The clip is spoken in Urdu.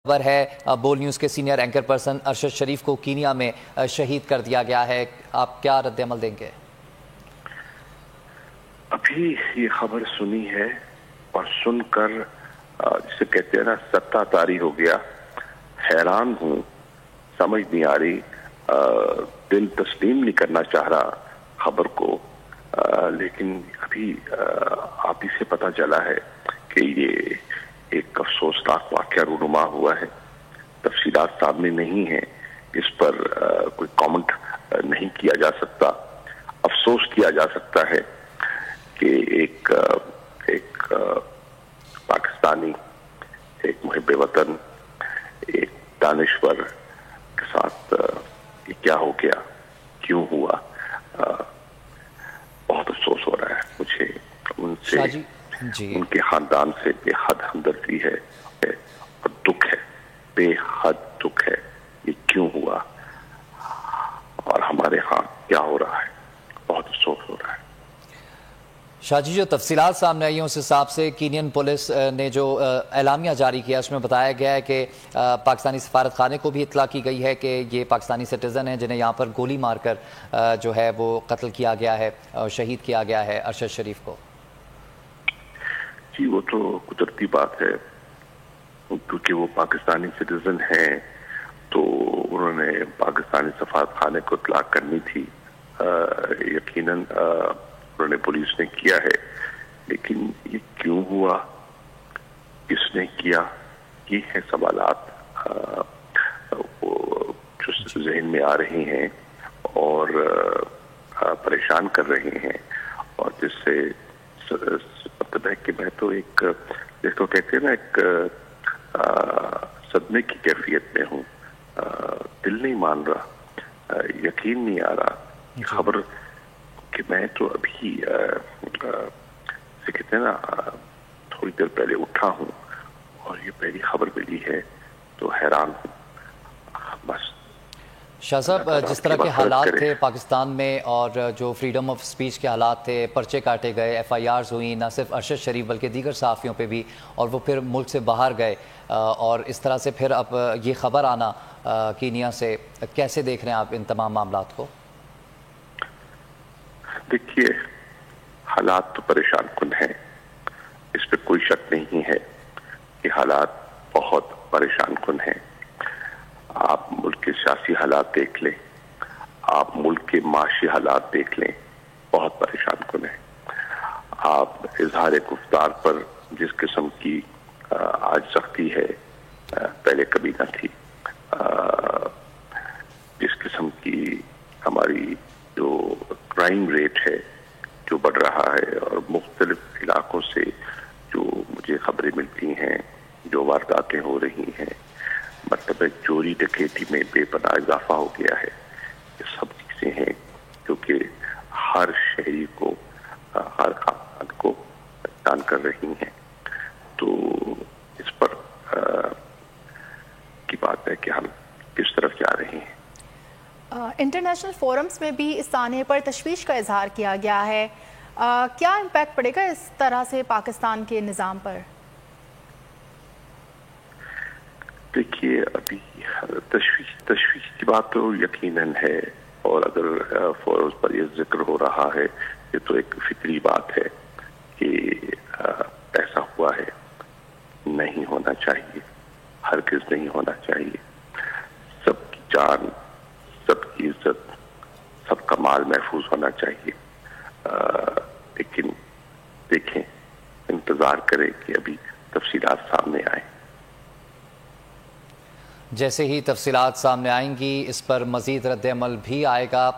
خبر ہے بول نیوز کے سینئر اینکر پرسن ارشد شریف کو کینیا میں شہید کر دیا گیا ہے، آپ کیا رد عمل دیں گے؟ ابھی یہ خبر سنی ہے اور سن کر جسے کہتے ہیں نا ستا طاری ہو گیا، حیران ہوں، سمجھ نہیں آ رہی، دل تسلیم نہیں کرنا چاہ رہا خبر کو، لیکن ابھی آپ ہی سے پتہ چلا ہے کہ یہ ایک افسوسناک واقعہ رونما ہوا ہے۔ تفصیلات سامنے نہیں ہیں، اس پر کوئی کامنٹ نہیں کیا جا سکتا۔ افسوس کیا جا سکتا ہے کہ ایک پاکستانی، ایک محب وطن، ایک دانشور کے ساتھ یہ کیا ہو گیا، کیوں ہوا۔ بہت افسوس ہو رہا ہے مجھے ان سے، ان کے خاندان سے بے حد ہمدردی ہے اور دکھ ہے، بے حد دکھ ہے یہ کیوں ہوا اور ہمارے ہاں کیا ہو رہا ہے، بہت افسوس ہو رہا ہے۔ شاہ جی، جو تفصیلات سامنے آئی ہیں اس حساب سے کینین پولیس نے جو اعلامیہ جاری کیا اس میں بتایا گیا ہے کہ پاکستانی سفارت خانے کو بھی اطلاع کی گئی ہے کہ یہ پاکستانی سٹیزن ہیں جنہیں یہاں پر گولی مار کر جو ہے وہ قتل کیا گیا ہے، شہید کیا گیا ہے ارشد شریف کو۔ جی وہ تو قدرتی بات ہے، کیونکہ وہ پاکستانی سٹیزن ہیں تو انہوں نے پاکستانی سفارت خانے کو اطلاع کرنی تھی، یقیناً انہوں نے، پولیس نے کیا ہے، لیکن یہ کیوں ہوا، کس نے کیا، یہ ہیں سوالات جو ذہن میں آ رہے ہیں اور پریشان کر رہے ہیں، اور جس سے مطلب ہے کہ میں تو ایک، جس کو کہتے ہیں نا، ایک صدمے کی کیفیت میں ہوں، دل نہیں مان رہا، یقین نہیں آ رہا خبر کہ میں تو ابھی سے کہتے ہیں نا تھوڑی دیر پہلے اٹھا ہوں اور یہ پہلی خبر ملی ہے تو حیران ہوں بس۔ شاہ صاحب، جس طرح کے حالات تھے پاکستان میں اور جو فریڈم آف سپیچ کے حالات تھے، پرچے کاٹے گئے، ایف آئی آرز ہوئیں، نہ صرف ارشد شریف بلکہ دیگر صحافیوں پہ بھی، اور وہ پھر ملک سے باہر گئے، اور اس طرح سے پھر اب یہ خبر آنا کینیا سے، کیسے دیکھ رہے ہیں آپ ان تمام معاملات کو؟ دیکھیے، حالات تو پریشان کن ہیں، اس پہ کوئی شک نہیں ہے کہ حالات بہت پریشان کن ہیں۔ آپ ملک کے سیاسی حالات دیکھ لیں، آپ ملک کے معاشی حالات دیکھ لیں، بہت پریشان کن ہیں۔ آپ اظہار گفتار پر جس قسم کی آج سختی ہے، پہلے کبھی نہ تھی، جس قسم کی ہماری جو کرائم ریٹ ہے جو بڑھ رہا ہے، اور مختلف علاقوں سے جو مجھے خبریں ملتی ہیں، جو وارداتیں ہو رہی ہیں، مطلب چوری ڈکیتی میں بے پناہ اضافہ ہو گیا ہے، یہ سب چیزیں ہیں جو کہ ہر شہری کو، ہر خاندان کو پریشان کر رہی ہیں۔ تو اس پر کی بات ہے کہ ہم کس طرف جا رہے ہیں۔ انٹرنیشنل فورمز میں بھی اس سانحے پر تشویش کا اظہار کیا گیا ہے، کیا امپیکٹ پڑے گا اس طرح سے پاکستان کے نظام پر؟ دیکھیے، ابھی تشویش کی بات تو یقیناً ہے، اور اگر فورمز پر یہ ذکر ہو رہا ہے، یہ تو ایک فطری بات ہے کہ ایسا ہوا ہے، نہیں ہونا چاہیے، ہرگز نہیں ہونا چاہیے۔ سب کی جان، سب کی عزت، سب کا مال محفوظ ہونا چاہیے، لیکن دیکھیں، انتظار کریں کہ ابھی تفصیلات سامنے آئیں۔ جیسے ہی تفصیلات سامنے آئیں گی اس پر مزید رد عمل بھی آئے گا۔